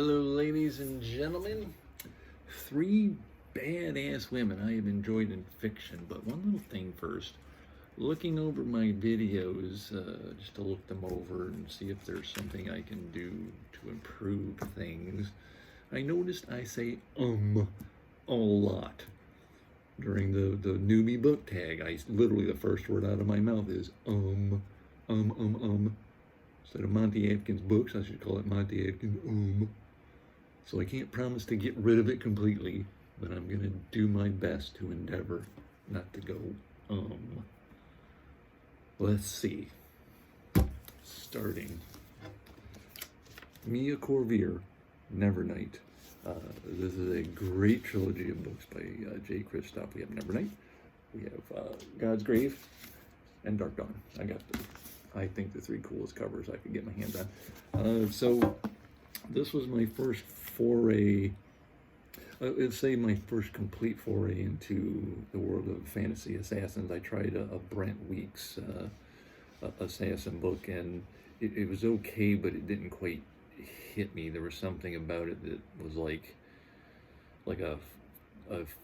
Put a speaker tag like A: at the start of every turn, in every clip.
A: Hello, ladies and gentlemen. Three badass women I have enjoyed in fiction, but one little thing first. Looking over my videos, just to look them over and see if there's something I can do to improve things, I noticed I say a lot during the newbie book tag. Literally, the first word out of my mouth is Instead of Monty Atkins books, I should call it Monty Atkins. So I can't promise to get rid of it completely, but I'm going to do my best to endeavor not to go, Let's see. Starting. Mia Corvier, Nevernight. This is a great trilogy of books by Jay Kristoff. We have Nevernight, we have God's Grave, and Dark Dawn. I think the three coolest covers I could get my hands on. So this was my first foray, I'd say my first complete foray into the world of fantasy assassins. I tried a Brent Weeks assassin book, and it was okay, but it didn't quite hit me. There was something about it that was like a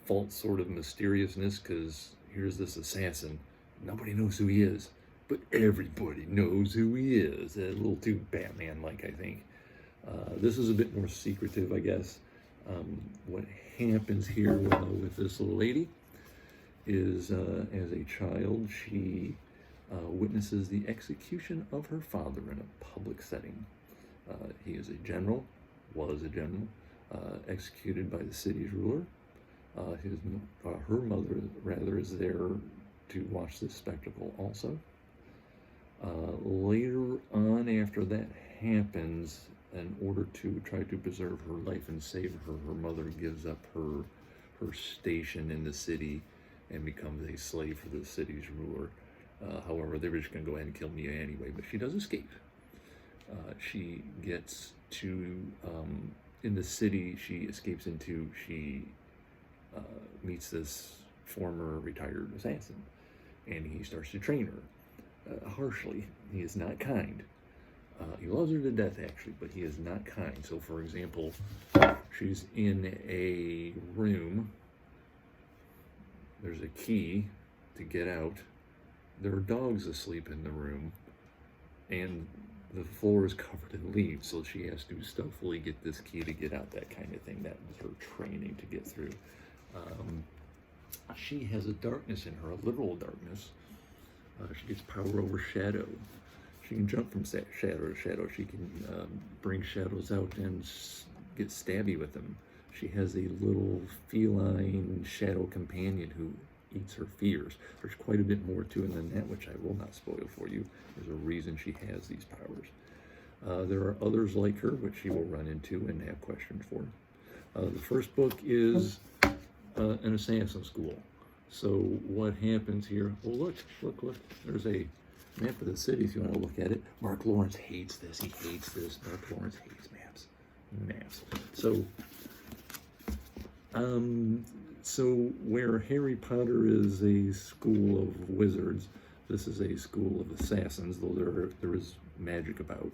A: false sort of mysteriousness, because here's this assassin. Nobody knows who he is, but everybody knows who he is. A little too Batman-like, I think. This is a bit more secretive, I guess. What happens here with this little lady is, as a child, she witnesses the execution of her father in a public setting. He is a general, was a general, executed by the city's ruler. Her mother, rather, is there to watch this spectacle also. Later on, after that happens, in order to try to preserve her life and save her, her mother gives up her station in the city and becomes a slave for the city's ruler. However, they were just going to go ahead and kill Mia anyway, but she does escape. She gets to, in the city she escapes into, she meets this former retired assassin, and he starts to train her harshly. He is not kind. He loves her to death, actually, but he is not kind. So, for example, she's in a room. There's a key to get out. There are dogs asleep in the room, and the floor is covered in leaves, so she has to stealthily get this key to get out, that kind of thing. That was her training to get through. She has a darkness in her, a literal darkness. She gets power over shadow. She can jump from shadow to shadow. She can bring shadows out and get stabby with them. She has a little feline shadow companion who eats her fears. There's quite a bit more to it than that, which I will not spoil for you. There's a reason she has these powers. There are others like her, which she will run into and have questions for. The first book is an assassin school. So what happens here? Well, look. There's a map of the city if you want to look at it. Mark Lawrence hates this. He hates this. Mark Lawrence hates maps. So where Harry Potter is a school of wizards, this is a school of assassins, though there is magic about.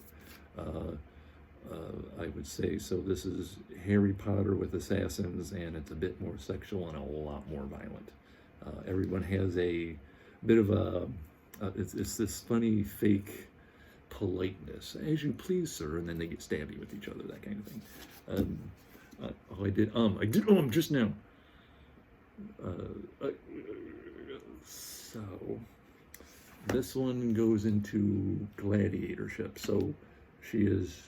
A: I would say so. This is Harry Potter with assassins, and it's a bit more sexual and a lot more violent. Everyone has a bit of a it's this funny fake politeness, as you please, sir, and then they get stabby with each other, that kind of thing. I did just now. So this one goes into gladiatorship. So she is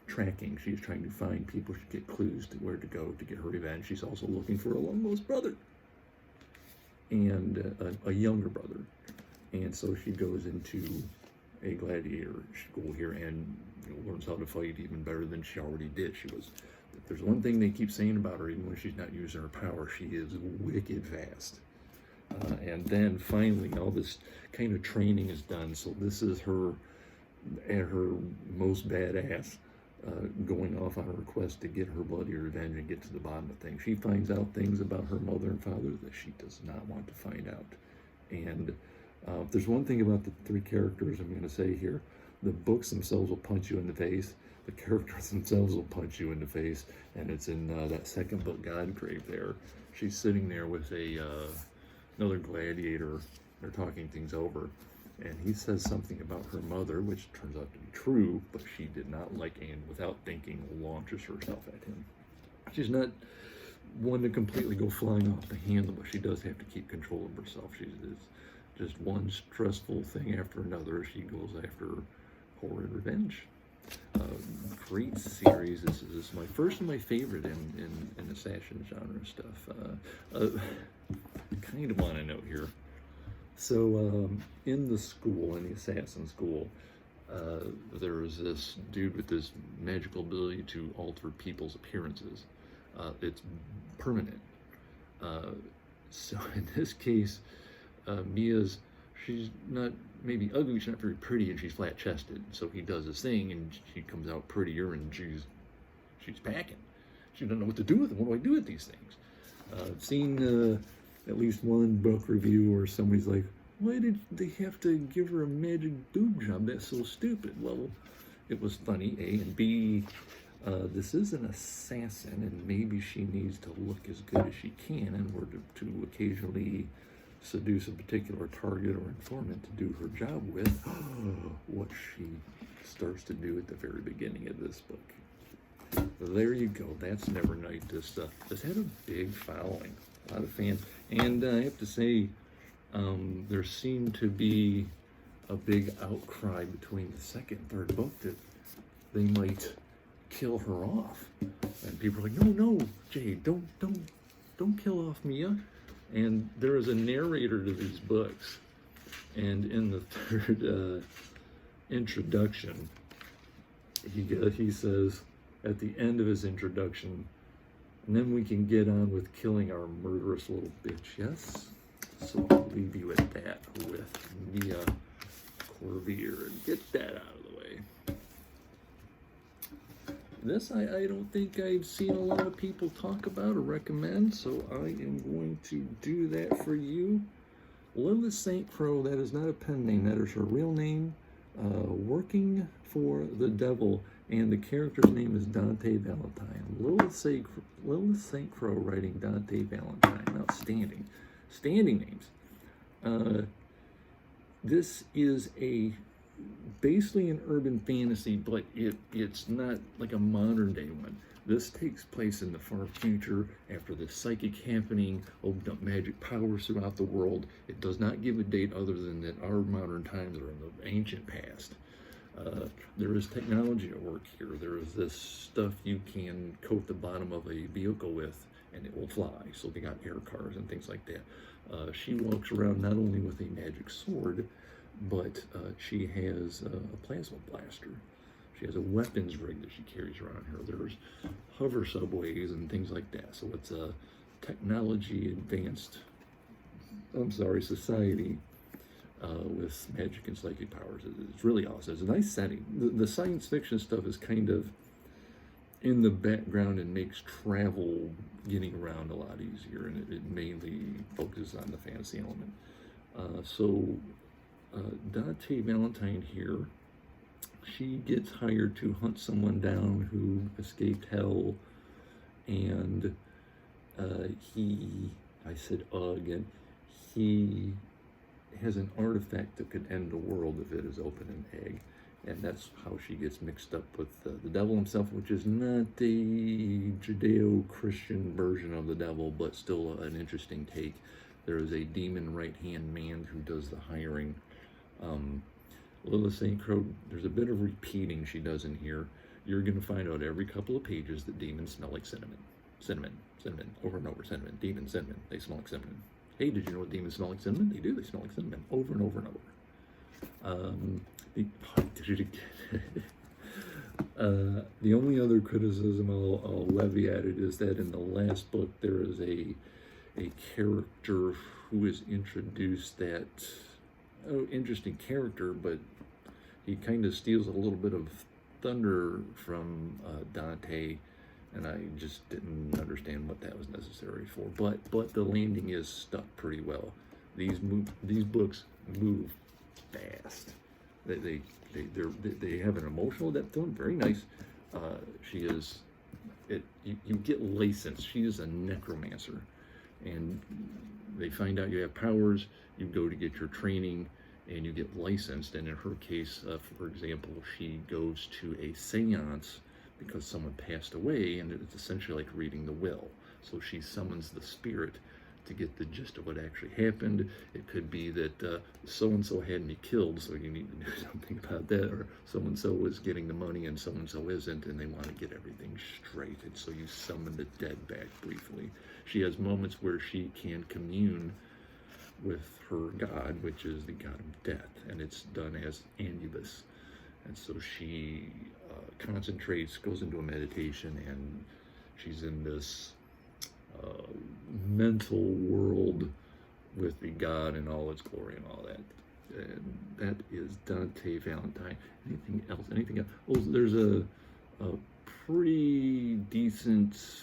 A: tracking. She's trying to find people to get clues to where to go to get her revenge. She's also looking for a long-lost brother and a younger brother. And so she goes into a gladiator school here and learns how to fight even better than she already did. If there's one thing they keep saying about her, even when she's not using her power, she is wicked fast. And then finally, all this kind of training is done. So this is her at her most badass, going off on a quest to get her bloody revenge and get to the bottom of things. She finds out things about her mother and father that she does not want to find out. And there's one thing about the three characters I'm going to say here. The books themselves will punch you in the face. the characters themselves will punch you in the face, and it's in that second book, Godgrave. There, she's sitting there with another gladiator. They're talking things over, and he says something about her mother, which turns out to be true, but she did not like, and without thinking, launches herself at him. She's not one to completely go flying off the handle, but she does have to keep control of herself. She's just one stressful thing after another. She goes after horrid revenge. Great series. This is my first and my favorite in assassin genre stuff. Kind of on a note here. So in the school, in the assassin school, there's this dude with this magical ability to alter people's appearances. It's permanent. So in this case, Mia's, she's not maybe ugly, she's not very pretty, and she's flat-chested. So he does this thing, and she comes out prettier, and she's packing. She doesn't know what to do with them. What do I do with these things? I've seen at least one book review where somebody's like, why did they have to give her a magic boob job? That's so stupid. Well, it was funny, A, and B, this is an assassin, and maybe she needs to look as good as she can in order to occasionally seduce a particular target or informant to do her job with. What she starts to do at the very beginning of this book. There you go. That's Nevernight. This had a big following, a lot of fans, and I have to say, there seemed to be a big outcry between the second and third book that they might kill her off, and people are like, no, Jade, don't kill off Mia. And there is a narrator to these books, and in the third introduction, he says at the end of his introduction, and then we can get on with killing our murderous little bitch. Yes, so I'll leave you at that with Mia Corvier, and get that out of the way. This I don't think I've seen a lot of people talk about or recommend, so I am going to do that for you. Lilith St. Crow, that is not a pen name, that is her real name, working for the devil, and the character's name is Dante Valentine. Lilith St. Crow writing Dante Valentine. Outstanding. Standing names. This is basically an urban fantasy, but it's not like a modern day one. This takes place in the far future after the psychic happening opened up magic powers throughout the world. It does not give a date other than that our modern times are in the ancient past. There is technology at work here. There is this stuff you can coat the bottom of a vehicle with and it will fly. So they got air cars and things like that. She walks around not only with a magic sword, but she has a plasma blaster. She has a weapons rig that she carries around her. There's hover subways and things like that. So it's a technology advanced, society with magic and psychic powers. It's really awesome. It's a nice setting. The science fiction stuff is kind of in the background and makes travel getting around a lot easier, and it mainly focuses on the fantasy element. Dante Valentine here, she gets hired to hunt someone down who escaped hell, and he has an artifact that could end the world if it is open an egg, and that's how she gets mixed up with the devil himself, which is not the Judeo-Christian version of the devil, but still an interesting take. There is a demon right-hand man who does the hiring. Lilith St. Crow, there's a bit of repeating she does in here. You're going to find out every couple of pages that demons smell like cinnamon. Cinnamon, over and over, cinnamon, demon, cinnamon, they smell like cinnamon. Hey, did you know what demons smell like cinnamon? They do, they smell like cinnamon, over and over and over. The only other criticism I'll levy at it is that in the last book there is a character who is introduced that, interesting character, but he kind of steals a little bit of thunder from Dante, and I just didn't understand what that was necessary for. But the landing is stuck pretty well. These books move fast. They have an emotional depth to them, very nice, She is, you get licensed. She is a necromancer, and they find out you have powers. You go to get your training, and you get licensed. And in her case, for example, she goes to a seance because someone passed away, and it's essentially like reading the will. So she summons the spirit to get the gist of what actually happened. It could be that so-and-so had me killed, so you need to do something about that, or so-and-so is getting the money and so-and-so isn't, and they want to get everything straight, and so you summon the dead back briefly. She has moments where she can commune with her god, which is the god of death, and it's done as Anubis. And so she concentrates, goes into a meditation, and she's in this mental world with the god in all its glory and all that. And that is Dante Valentine. Anything else? Anything else? Oh, there's a pretty decent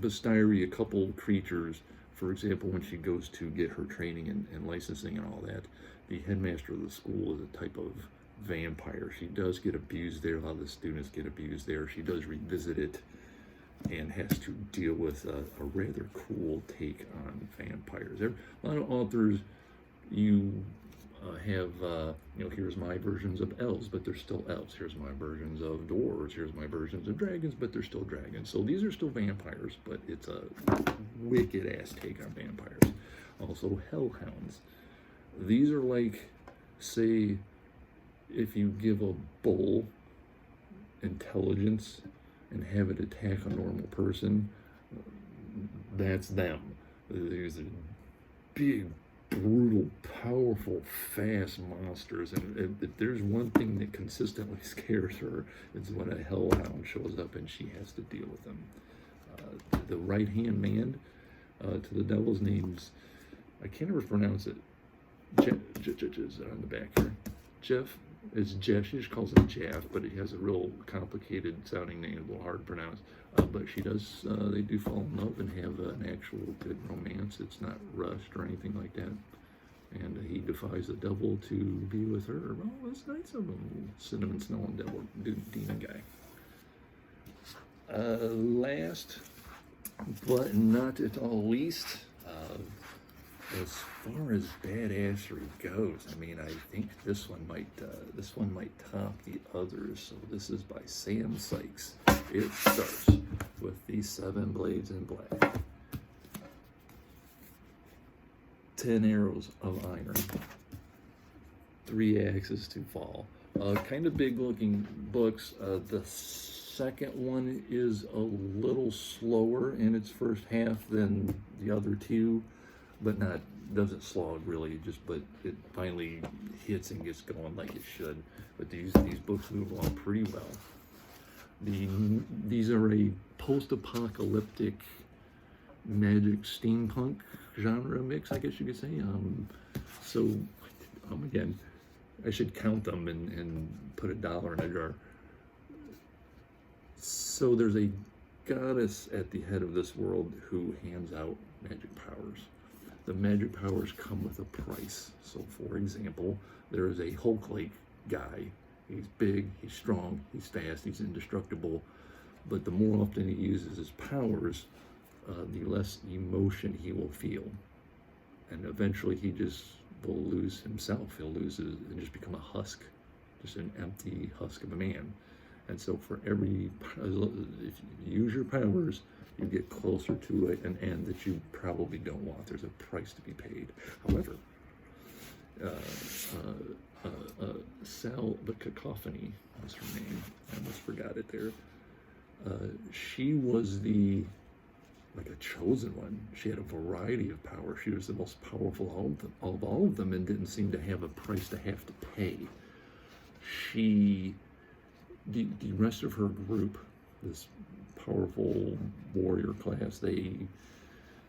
A: bestiary, a couple creatures. For example, when she goes to get her training and licensing and all that, the headmaster of the school is a type of vampire. She does get abused there. A lot of the students get abused there. She does revisit it and has to deal with a rather cool take on vampires. There a lot of authors, you have, here's my versions of elves, but they're still elves. Here's my versions of dwarves. Here's my versions of dragons, but they're still dragons. So these are still vampires, but it's a wicked-ass take on vampires. Also, hellhounds. These are like, say, if you give a bull intelligence and have it attack a normal person, that's them. These are big, brutal, powerful, fast monsters, and if there's one thing that consistently scares her, it's when a hellhound shows up and she has to deal with them. The right-hand man to the devil's name's, I can't ever pronounce it. Jeff is on the back here. Jeff is Jeff. She just calls him Jeff, but he has a real complicated sounding name, a little hard to pronounce. But she does, they do fall in love and have an actual good romance. It's not rushed or anything like that. And he defies the devil to be with her. Well, that's nice of him. Cinnamon Snow and Devil Demon guy. Last but not at all least, as far as badassery goes, I mean, I think this one might top the others. So this is by Sam Sykes. It starts with the 7 blades in black, 10 arrows of iron, 3 axes to fall. Kind of big looking books. The second one is a little slower in its first half than the other two, but doesn't slog really, but it finally hits and gets going like it should. But these books move along pretty well. These are a post-apocalyptic magic steampunk genre mix, I guess you could say. Again, I should count them and put $1 in a jar. So there's a goddess at the head of this world who hands out magic powers. The magic powers come with a price. So, for example, there is a Hulk-like guy. He's big, he's strong, he's fast, he's indestructible. But the more often he uses his powers, the less emotion he will feel. And eventually he just will lose himself. He'll lose his, and just become a husk, just an empty husk of a man. And so for if you use your powers, you get closer to an end that you probably don't want. There's a price to be paid. However, Sal the Cacophony was her name. I almost forgot it there. She was like a chosen one. She had a variety of power. She was the most powerful of all of them and didn't seem to have a price to have to pay. The rest of her group, this powerful warrior class, they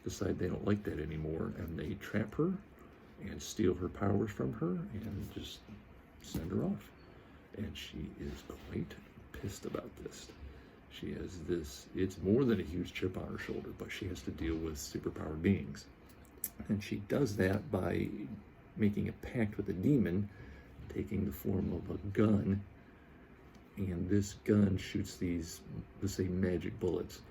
A: decide they don't like that anymore, and they trap her and steal her powers from her and just send her off. And she is quite pissed about this. She has this, it's more than a huge chip on her shoulder, but she has to deal with superpowered beings. And she does that by making a pact with a demon, taking the form of a gun, and this gun shoots these, let's say, magic bullets.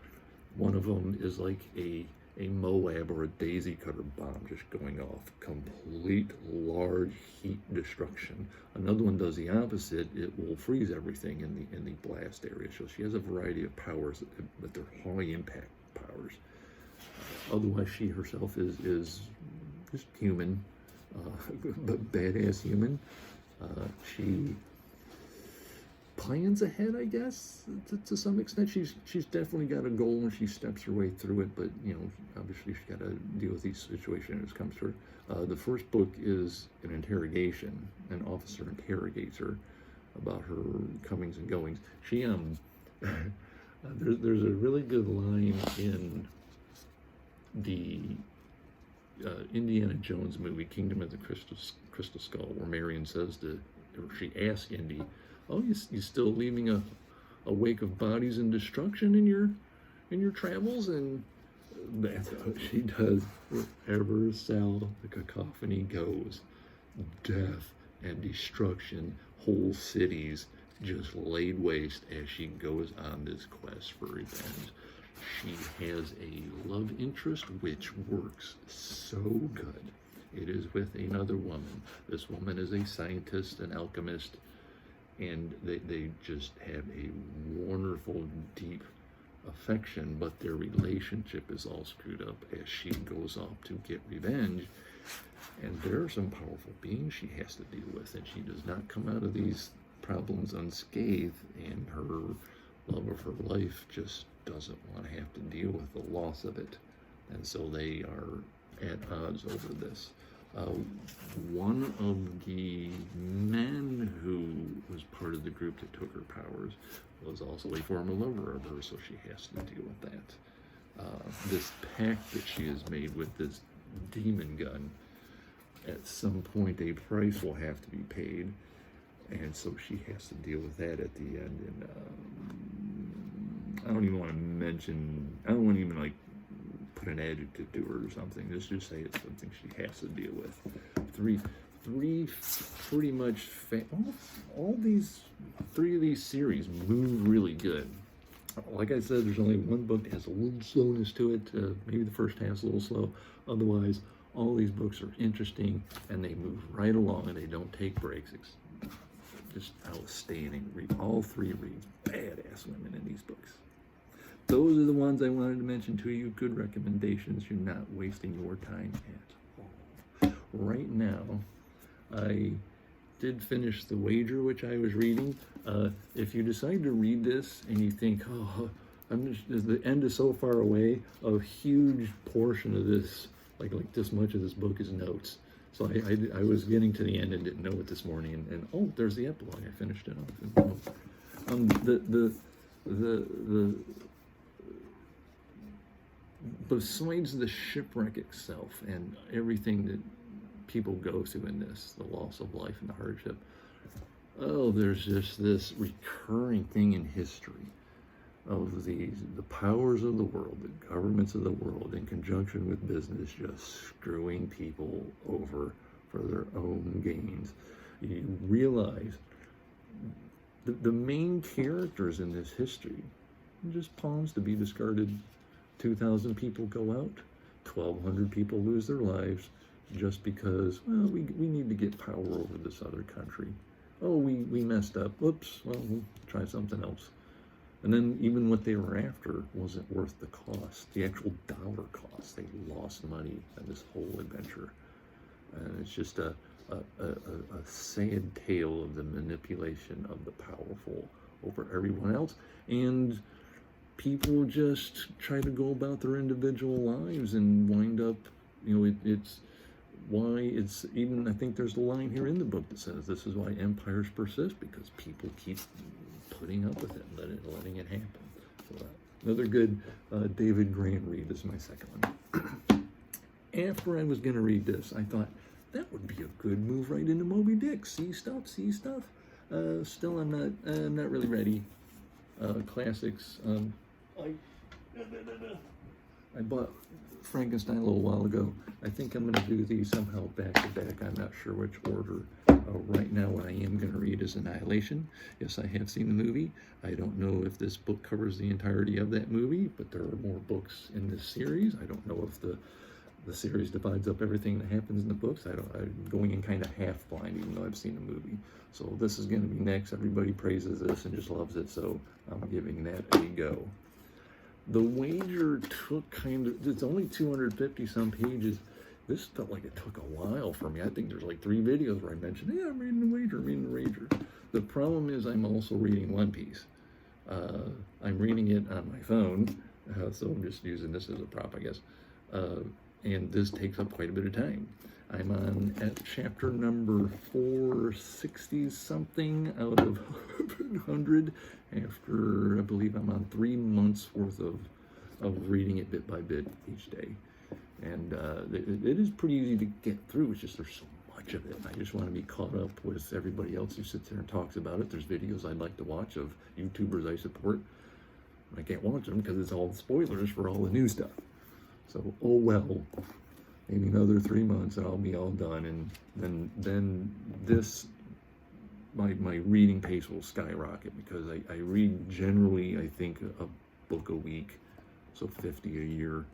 A: One of them is like a Moab or a daisy cutter bomb just going off, complete large heat destruction. Another one does the opposite. It will freeze everything in the blast area. So she has a variety of powers, but they're high impact powers. Otherwise, she herself is just human, but badass human. She plans ahead, I guess, to some extent. She's definitely got a goal and she steps her way through it, but obviously she's got to deal with these situations as it comes to her. The first book is an interrogation. An officer interrogates her about her comings and goings. She there's a really good line in the Indiana Jones movie, Kingdom of the Crystal Skull, where Marion says she asks Indy, "Oh, you still leaving a wake of bodies and destruction in your travels?" And that's what she does. Wherever Sal the Cacophony goes, death and destruction, whole cities just laid waste as she goes on this quest for revenge. She has a love interest which works so good. It is with another woman. This woman is a scientist, an alchemist, and they just have a wonderful, deep affection, but their relationship is all screwed up as she goes off to get revenge. And there are some powerful beings she has to deal with, and she does not come out of these problems unscathed, and her love of her life just doesn't want to have to deal with the loss of it. And so they are at odds over this. One of the men who was part of the group that took her powers was also a former lover of hers, so she has to deal with that. This pact that she has made with this demon gun, at some point a price will have to be paid, and so she has to deal with that at the end. And I don't even want to mention, I don't want to even like put an adjective to her or something. Just say it's something she has to deal with. Three pretty much all these three of these series move really good. Like I said, there's only one book that has a little slowness to it. Maybe the first half's a little slow. Otherwise, all these books are interesting and they move right along and they don't take breaks. Just outstanding. Read all three reads. Badass women in these books. Those are the ones I wanted to mention to you. Good recommendations. You're not wasting your time at all. Right now, I did finish The Wager, which I was reading. If you decide to read this and you think, oh, the end is so far away, a huge portion of this, like this much of this book is notes. So I was getting to the end and didn't know it this morning, and oh, there's the epilogue. I finished it off. Besides the shipwreck itself and everything that people go through in this, the loss of life and the hardship, oh, there's just this recurring thing in history of the powers of the world, the governments of the world, in conjunction with business, just screwing people over for their own gains. You realize the main characters in this history are just pawns to be discarded. 2,000 people go out, 1,200 people lose their lives just because, well, we need to get power over this other country. Oh, we messed up. Whoops, well, we'll try something else. And then even what they were after wasn't worth the cost, the actual dollar cost. They lost money in this whole adventure. And it's just a sad tale of the manipulation of the powerful over everyone else. And people just try to go about their individual lives and wind up, it's why it's even, I think there's a line here in the book that says this is why empires persist, because people keep putting up with it and letting it happen. So another good David Grant read is my second one. After I was going to read this, I thought that would be a good move right into Moby Dick. See stuff. Still, I'm not really ready. Classics. I bought Frankenstein a little while ago. I think I'm going to do these somehow back to back. I'm not sure which order. Right now, what I am going to read is Annihilation. Yes, I have seen the movie. I don't know if this book covers the entirety of that movie, but there are more books in this series. I don't know if the series divides up everything that happens in the books. I'm going in kind of half blind, even though I've seen the movie. So this is going to be next. Everybody praises this and just loves it, so I'm giving that a go. The Wager took it's only 250 some pages. This felt like it took a while for me. I think there's like 3 videos where I mentioned, hey, I'm reading The Wager, I'm reading The Wager. The problem is I'm also reading One Piece. I'm reading it on my phone, so I'm just using this as a prop, I guess. And this takes up quite a bit of time. I'm on at chapter number 460 something out of 100 after, I believe I'm on 3 months worth of reading it bit by bit each day. And it is pretty easy to get through. It's just there's so much of it. I just want to be caught up with everybody else who sits there and talks about it. There's videos I'd like to watch of YouTubers I support. I can't watch them because it's all spoilers for all the new stuff. So, oh well, maybe another 3 months and I'll be all done. And then this, my reading pace will skyrocket because I read generally, I think, a book a week, so 50 a year.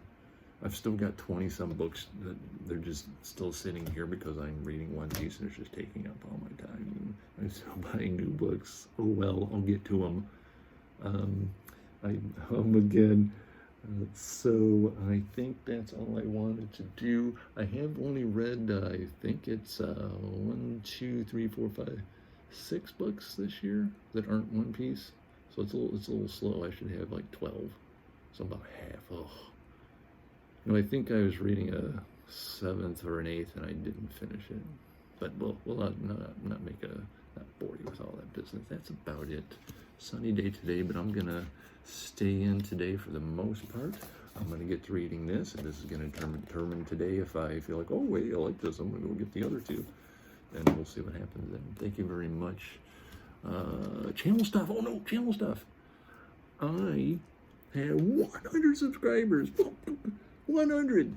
A: I've still got 20 some books that they're just still sitting here because I'm reading One Piece and it's just taking up all my time. I'm still buying new books. Oh well, I'll get to them. Again. So I think that's all I wanted to do. I have only read, I think it's 1, 2, 3, 4, 5, 6 books this year that aren't One Piece. So it's a little slow. I should have like 12. So about half. Oh. I think I was reading a 7th or an 8th and I didn't finish it. But we'll not bore you with all that business. That's about it. Sunny day today, but I'm gonna stay in today for the most part. I'm gonna get to reading this, and this is gonna determine today if I feel like, oh wait, I like this, I'm gonna go get the other 2. And we'll see what happens then. Thank you very much. Channel stuff. Oh no, channel stuff. I have 100 subscribers. 100.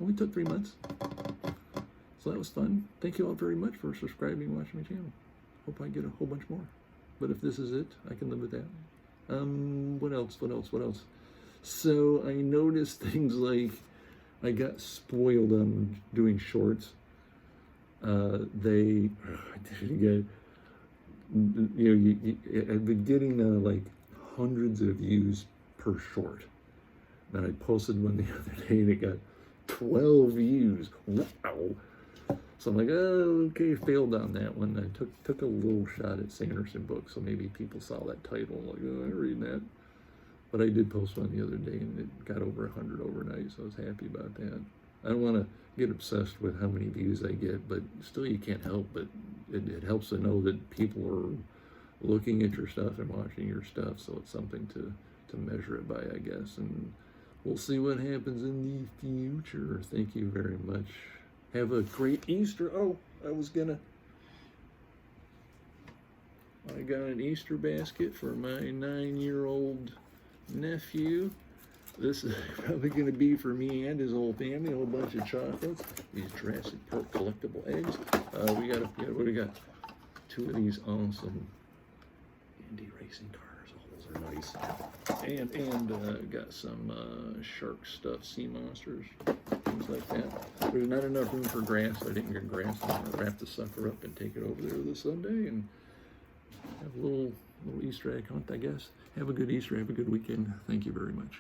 A: Only took 3 months. So that was fun. Thank you all very much for subscribing and watching my channel. Hope I get a whole bunch more. But if this is it, I can live with that. What else? So I noticed things like I got spoiled on doing shorts. I did it again. I've been getting like hundreds of views per short. And I posted one the other day and it got 12 views. Wow. So I'm like, oh, okay, failed on that one. I took a little shot at Sanderson books, so maybe people saw that title, like, oh, I'm reading that. But I did post one the other day, and it got over 100 overnight, so I was happy about that. I don't want to get obsessed with how many views I get, but still you can't help but it helps to know that people are looking at your stuff and watching your stuff, so it's something to measure it by, I guess. And we'll see what happens in the future. Thank you very much. Have a great Easter. Oh, I got an Easter basket for my 9-year-old nephew. This is probably going to be for me and his whole family. A whole bunch of chocolates. These Jurassic Park collectible eggs. What do we got? 2 of these awesome Indy racing cars. Oh, those are nice. And got some shark stuff, sea monsters, things like that. There's not enough room for grass. I didn't get grass. I'm going to wrap the sucker up and take it over there this Sunday and have a little Easter egg hunt, I guess. Have a good Easter. Have a good weekend. Thank you very much.